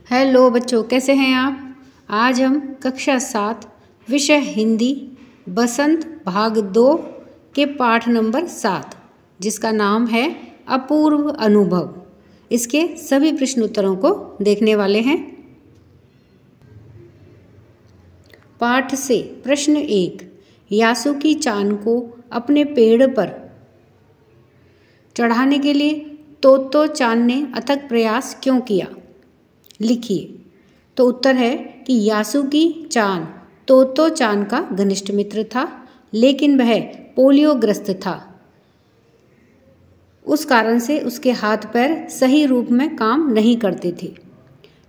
Hello बच्चों, कैसे हैं आप। आज हम कक्षा 7 विषय हिंदी बसंत भाग 2 के पाठ नंबर 7 जिसका नाम है अपूर्व अनुभव, इसके सभी प्रश्न उत्तरों को देखने वाले हैं। पाठ से प्रश्न 1, यासुकी चान को अपने पेड़ पर चढ़ाने के लिए तोतो चान ने अथक प्रयास क्यों किया, लिखिए। तो उत्तर है कि यासुकी चान तोतो चान का घनिष्ठ मित्र था, लेकिन वह पोलियोग्रस्त था। उस कारण से उसके हाथ पैर सही रूप में काम नहीं करते थे।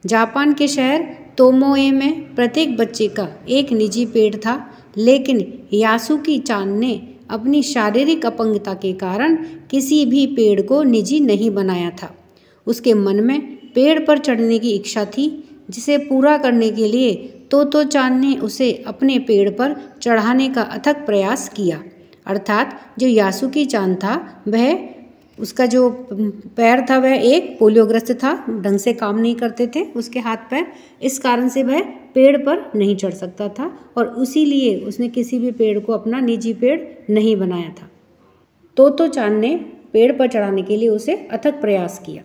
जापान के शहर तोमोए में प्रत्येक बच्चे का एक निजी पेड़ था, लेकिन यासुकी चान ने अपनी शारीरिक अपंगता के कारण किसी भी पेड़ को निजी नहीं बनाया था। उसके मन में पेड़ पर चढ़ने की इच्छा थी, जिसे पूरा करने के लिए तोतो चान ने उसे अपने पेड़ पर चढ़ाने का अथक प्रयास किया। अर्थात जो यासुकी चान था वह उसका जो पैर था वह एक पोलियोग्रस्त था, ढंग से काम नहीं करते थे उसके हाथ पैर, इस कारण से वह पेड़ पर नहीं चढ़ सकता था और इसीलिए उसने किसी भी पेड़ को अपना निजी पेड़ नहीं बनाया था। तोतो चान ने पेड़ पर चढ़ाने के लिए उसे अथक प्रयास किया।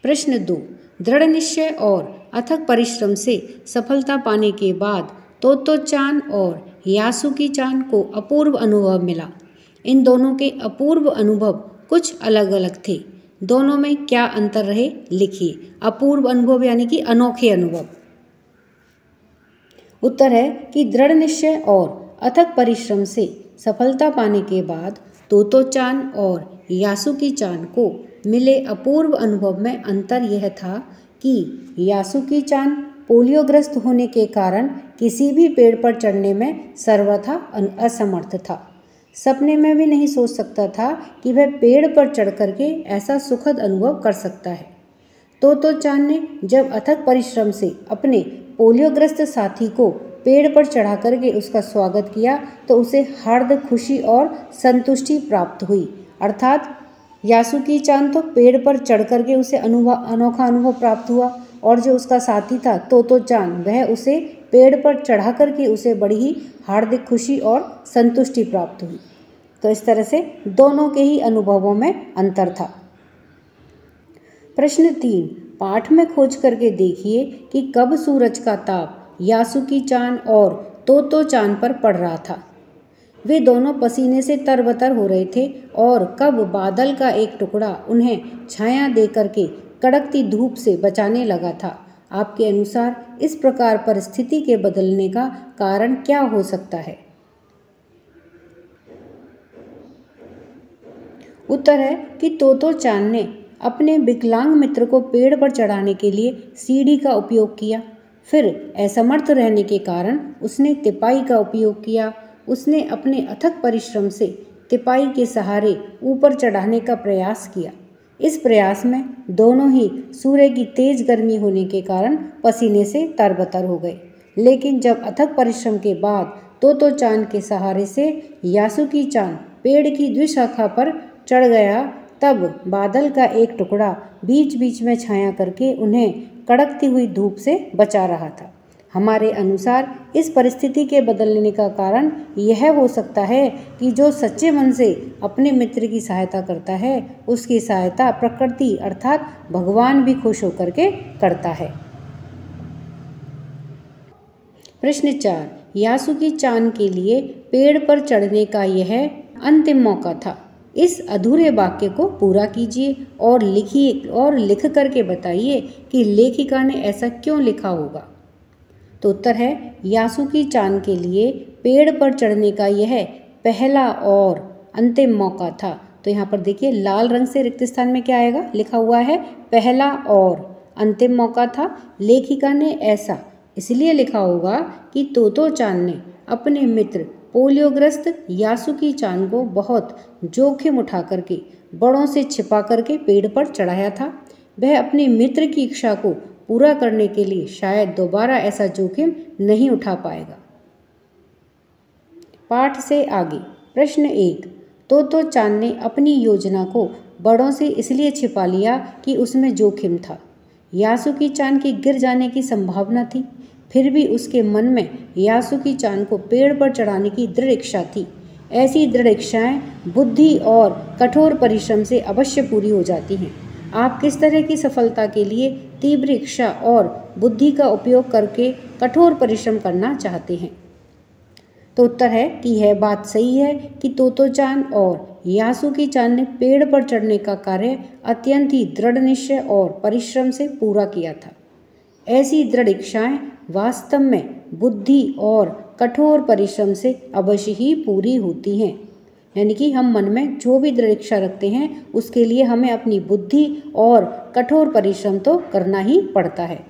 प्रश्न 2, दृढ़ निश्चय और अथक परिश्रम से सफलता पाने के बाद तोतो चान और यासुकी चान को अपूर्व अनुभव मिला। इन दोनों के अपूर्व अनुभव कुछ अलग अलग थे। दोनों में क्या अंतर रहे, लिखिए। अपूर्व अनुभव यानी कि अनोखे अनुभव। उत्तर है कि दृढ़ निश्चय और अथक परिश्रम से सफलता पाने के बाद तोतो चान और यासुकी चान को मिले अपूर्व अनुभव में अंतर यह था कि यासुकी चान पोलियोग्रस्त होने के कारण किसी भी पेड़ पर चढ़ने में सर्वथा असमर्थ था। सपने में भी नहीं सोच सकता था कि वह पेड़ पर चढ़ करके ऐसा सुखद अनुभव कर सकता है। तोतो चान ने जब अथक परिश्रम से अपने पोलियोग्रस्त साथी को पेड़ पर चढ़ा करके उसका स्वागत किया तो उसे हार्दिक खुशी और संतुष्टि प्राप्त हुई। अर्थात यासुकी चान तो पेड़ पर चढ़ करके उसे अनोखा अनुभव प्राप्त हुआ और जो उसका साथी था तोतो चान वह उसे पेड़ पर चढ़ा करके उसे बड़ी ही हार्दिक खुशी और संतुष्टि प्राप्त हुई। तो इस तरह से दोनों के ही अनुभवों में अंतर था। प्रश्न 3, पाठ में खोज करके देखिए कि कब सूरज का ताप यासुकी चान और तोतो चान पर पड़ रहा था। वे दोनों पसीने से तरबतर हो रहे थे और कब बादल का एक टुकड़ा उन्हें छाया दे करके कड़कती धूप से बचाने लगा था। आपके अनुसार इस प्रकार परिस्थिति के बदलने का कारण क्या हो सकता है। उत्तर है कि तोतो चान ने अपने विकलांग मित्र को पेड़ पर चढ़ाने के लिए सीढ़ी का उपयोग किया। फिर असमर्थ रहने के कारण उसने तिपाई का उपयोग किया। उसने अपने अथक परिश्रम से तिपाई के सहारे ऊपर चढ़ाने का प्रयास किया। इस प्रयास में दोनों ही सूर्य की तेज गर्मी होने के कारण पसीने से तरबतर हो गए, लेकिन जब अथक परिश्रम के बाद तोतो चान के सहारे से यासुकी चान पेड़ की द्विशाखा पर चढ़ गया, तब बादल का एक टुकड़ा बीच बीच में छाया करके उन्हें कड़कती हुई धूप से बचा रहा था। हमारे अनुसार इस परिस्थिति के बदलने का कारण यह हो सकता है कि जो सच्चे मन से अपने मित्र की सहायता करता है उसकी सहायता प्रकृति अर्थात भगवान भी खुश होकर के करता है। प्रश्न 4, यासुकी चान के लिए पेड़ पर चढ़ने का यह अंतिम मौका था। इस अधूरे वाक्य को पूरा कीजिए और लिख करके बताइए कि लेखिका ने ऐसा क्यों लिखा होगा। तो उत्तर है यासुकी चान के लिए पेड़ पर चढ़ने का यह पहला और अंतिम मौका था। तो यहाँ पर देखिए लाल रंग से रिक्त स्थान में क्या आएगा, लिखा हुआ है पहला और अंतिम मौका था। लेखिका ने ऐसा इसलिए लिखा होगा कि तोतो चान ने अपने मित्र पोलियोग्रस्त यासुकी चान को बहुत जोखिम उठा करके बड़ों से छिपा करके पेड़ पर चढ़ाया था। वह अपने मित्र की इच्छा को पूरा करने के लिए शायद दोबारा ऐसा जोखिम नहीं उठा पाएगा। पाठ से आगे प्रश्न 1, तोतो चान ने अपनी योजना को बड़ों से इसलिए छिपा लिया कि उसमें जोखिम था। यासुकी-चान के गिर जाने की संभावना थी, फिर भी उसके मन में यासुकी-चान को पेड़ पर चढ़ाने की दृढ़ इच्छा थी। ऐसी दृढ़ इच्छाएं बुद्धि और कठोर परिश्रम से अवश्य पूरी हो जाती हैं। आप किस तरह की सफलता के लिए तीव्र इच्छा और बुद्धि का उपयोग करके कठोर परिश्रम करना चाहते हैं? तो उत्तर है कि यह बात सही है कि तोतो-चान और यासुकी-चान ने पेड़ पर चढ़ने का कार्य अत्यंत ही दृढ़ निश्चय और परिश्रम से पूरा किया था। ऐसी दृढ़ इच्छाएं वास्तव में बुद्धि और कठोर परिश्रम से अवश्य ही पूरी होती हैं। यानी कि हम मन में जो भी दृढ़ इच्छा रखते हैं उसके लिए हमें अपनी बुद्धि और कठोर परिश्रम तो करना ही पड़ता है।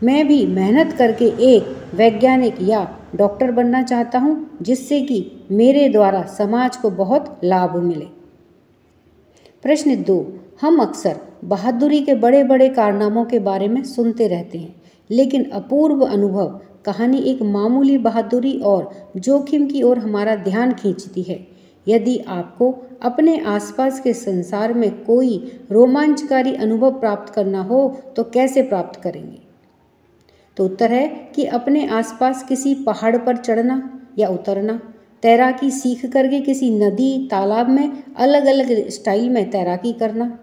मैं भी मेहनत करके एक वैज्ञानिक या डॉक्टर बनना चाहता हूँ, जिससे कि मेरे द्वारा समाज को बहुत लाभ मिले। प्रश्न 2, हम अक्सर बहादुरी के बड़े बड़े कारनामों के बारे में सुनते रहते हैं, लेकिन अपूर्व अनुभव कहानी एक मामूली बहादुरी और जोखिम की ओर हमारा ध्यान खींचती है। यदि आपको अपने आसपास के संसार में कोई रोमांचकारी अनुभव प्राप्त करना हो तो कैसे प्राप्त करेंगे? तो उत्तर है कि अपने आसपास किसी पहाड़ पर चढ़ना या उतरना, तैराकी सीख करके किसी नदी तालाब में अलग अलग स्टाइल में तैराकी करना,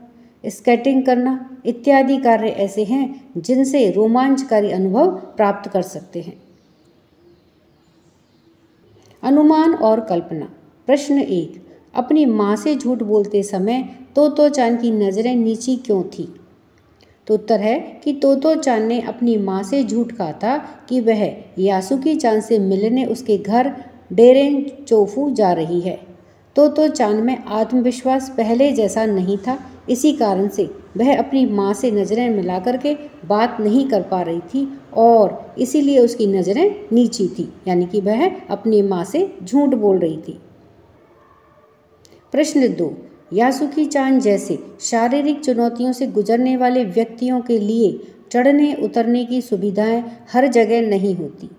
स्केटिंग करना इत्यादि कार्य ऐसे हैं जिनसे रोमांचकारी अनुभव प्राप्त कर सकते हैं। अनुमान और कल्पना। प्रश्न 1, अपनी माँ से झूठ बोलते समय तोतो-चान की नज़रें नीची क्यों थी? तो उत्तर है कि तोतो-चान ने अपनी माँ से झूठ कहा था कि वह यासुकी-चान से मिलने उसके घर डेरेंचोफू जा रही है। तोतो-चान में आत्मविश्वास पहले जैसा नहीं था, इसी कारण से वह अपनी माँ से नज़रें मिला करके बात नहीं कर पा रही थी और इसीलिए उसकी नज़रें नीची थी, यानी कि वह अपनी माँ से झूठ बोल रही थी। प्रश्न 2, यासुकी-चान जैसे शारीरिक चुनौतियों से गुजरने वाले व्यक्तियों के लिए चढ़ने उतरने की सुविधाएं हर जगह नहीं होती,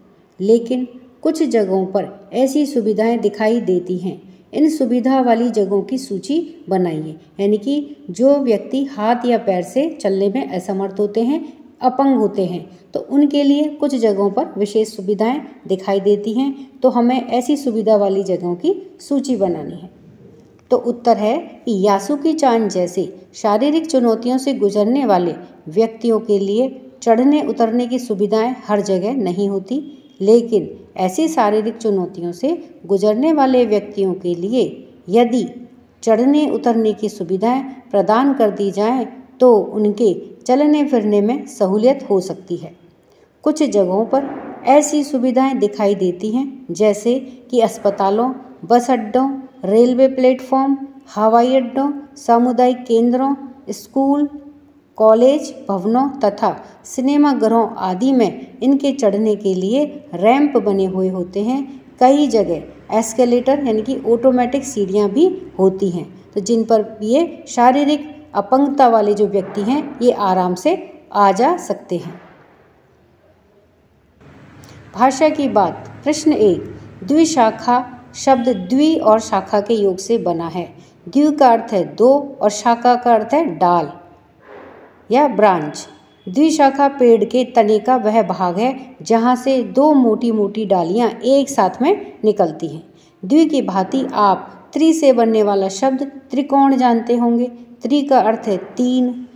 लेकिन कुछ जगहों पर ऐसी सुविधाएं दिखाई देती हैं। इन सुविधा वाली जगहों की सूची बनाइए। यानी कि जो व्यक्ति हाथ या पैर से चलने में असमर्थ होते हैं, अपंग होते हैं, तो उनके लिए कुछ जगहों पर विशेष सुविधाएं दिखाई देती हैं, तो हमें ऐसी सुविधा वाली जगहों की सूची बनानी है। तो उत्तर है कि यासुकी-चान जैसे शारीरिक चुनौतियों से गुजरने वाले व्यक्तियों के लिए चढ़ने उतरने की सुविधाएं हर जगह नहीं होती, लेकिन ऐसी शारीरिक चुनौतियों से गुजरने वाले व्यक्तियों के लिए यदि चढ़ने उतरने की सुविधाएं प्रदान कर दी जाएं तो उनके चलने फिरने में सहूलियत हो सकती है। कुछ जगहों पर ऐसी सुविधाएं दिखाई देती हैं, जैसे कि अस्पतालों, बस अड्डों, रेलवे प्लेटफॉर्म, हवाई अड्डों, सामुदायिक केंद्रों, स्कूल, कॉलेज भवनों तथा सिनेमाघरों आदि में इनके चढ़ने के लिए रैंप बने हुए होते हैं। कई जगह एस्केलेटर यानी कि ऑटोमेटिक सीढ़ियां भी होती हैं, तो जिन पर ये शारीरिक अपंगता वाले जो व्यक्ति हैं ये आराम से आ जा सकते हैं। भाषा की बात। प्रश्न 1, द्विशाखा शब्द द्वि और शाखा के योग से बना है। द्वि का अर्थ है दो और शाखा का अर्थ है डाल या ब्रांच। द्विशाखा पेड़ के तने का वह भाग है जहाँ से दो मोटी मोटी डालियाँ एक साथ में निकलती हैं। द्वि की भांति आप त्रि से बनने वाला शब्द त्रिकोण जानते होंगे। त्रि का अर्थ है तीन।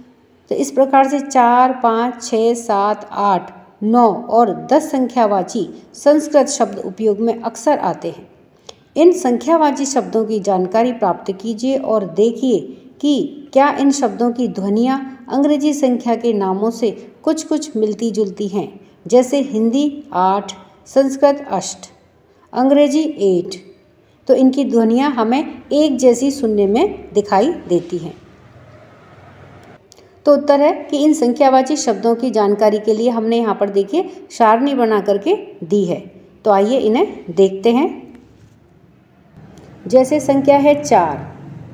तो इस प्रकार से 4, 5, 6, 7, 8, 9 और 10 संख्यावाची संस्कृत शब्द उपयोग में अक्सर आते हैं। इन संख्यावाची शब्दों की जानकारी प्राप्त कीजिए और देखिए कि क्या इन शब्दों की ध्वनियाँ अंग्रेजी संख्या के नामों से कुछ कुछ मिलती जुलती हैं, जैसे हिंदी 8, संस्कृत अष्ट, अंग्रेजी 8। तो इनकी ध्वनियाँ हमें एक जैसी सुनने में दिखाई देती हैं। तो उत्तर है कि इन संख्यावाची शब्दों की जानकारी के लिए हमने यहाँ पर देखिए सारणी बना करके दी है। तो आइए इन्हें देखते हैं। जैसे संख्या है 4,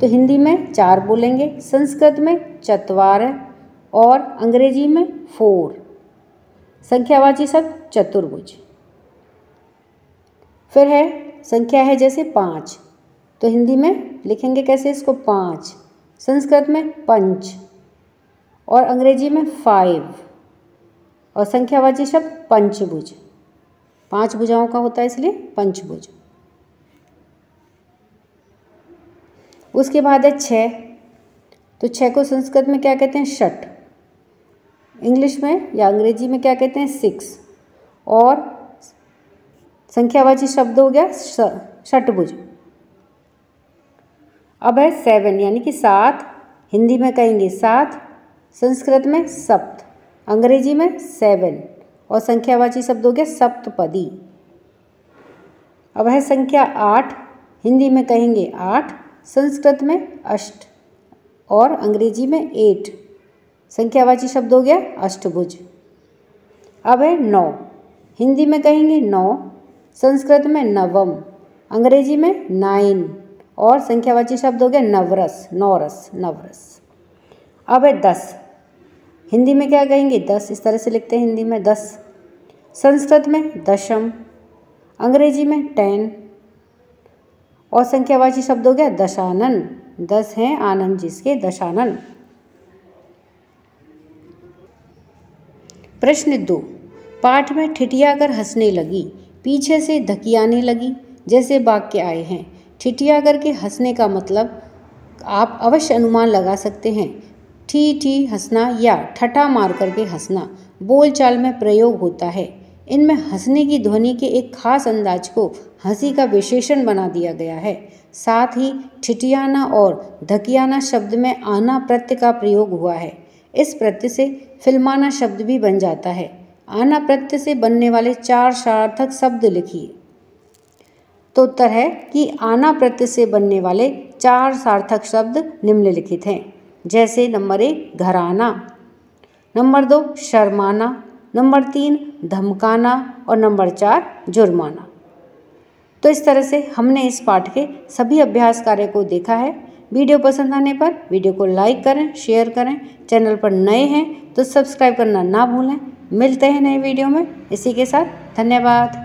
तो हिंदी में 4 बोलेंगे, संस्कृत में चत्वार और अंग्रेजी में 4। संख्यावाची शब्द चतुर्भुज। फिर है संख्या है जैसे 5, तो हिंदी में लिखेंगे कैसे इसको 5, संस्कृत में पंच, और अंग्रेजी में 5 और संख्यावाची शब्द पंचभुज, 5 भुजाओं का होता है इसलिए पंचभुज। उसके बाद है 6, तो 6 को संस्कृत में क्या कहते हैं? षट। इंग्लिश में या अंग्रेजी में क्या कहते हैं? 6। और संख्यावाची शब्द हो गया षटभुज। अब है 7 यानी कि 7, हिंदी में कहेंगे 7, संस्कृत में सप्त, अंग्रेजी में 7 और संख्यावाची शब्द हो गया सप्तपदी। अब है संख्या 8, हिंदी में कहेंगे 8, संस्कृत में अष्ट और अंग्रेजी में 8, संख्यावाची शब्द हो गया अष्टभुज। अब है 9, हिंदी में कहेंगे 9, संस्कृत में नवम, अंग्रेजी में 9 और संख्यावाची शब्द हो गया नवरस, नौरस, नवरस। अब है 10, हिंदी में क्या कहेंगे? 10, इस तरह से लिखते हैं हिंदी में 10, संस्कृत में दशम, अंग्रेजी में 10 और संख्यावाची शब्द हो गया दशानन, 10 हैं आनंद जिसके, दशानन। प्रश्न 2, पाठ में ठिठियाकर हंसने लगी, पीछे से धकियाने लगी जैसे वाक्य आए हैं। ठिठियाकर के हंसने का मतलब आप अवश्य अनुमान लगा सकते हैं। ठी ठी हंसना या ठठा मार करके हंसना बोलचाल में प्रयोग होता है। इनमें हंसने की ध्वनि के एक खास अंदाज को हंसी का विशेषण बना दिया गया है। साथ ही ठिठियाना और धकियाना शब्द में आना प्रत्यय का प्रयोग हुआ है। इस प्रत्यय से फिल्माना शब्द भी बन जाता है। आना प्रत्यय से बनने वाले 4 सार्थक शब्द लिखिए। तो उत्तर है कि आना प्रत्यय से बनने वाले 4 सार्थक शब्द निम्नलिखित हैं, जैसे नंबर 1 घराना, नंबर 2 शर्माना, नंबर 3 धमकाना और नंबर 4 जुर्माना। तो इस तरह से हमने इस पाठ के सभी अभ्यास कार्य को देखा है। वीडियो पसंद आने पर वीडियो को लाइक करें, शेयर करें। चैनल पर नए हैं तो सब्सक्राइब करना ना भूलें। मिलते हैं नए वीडियो में। इसी के साथ धन्यवाद।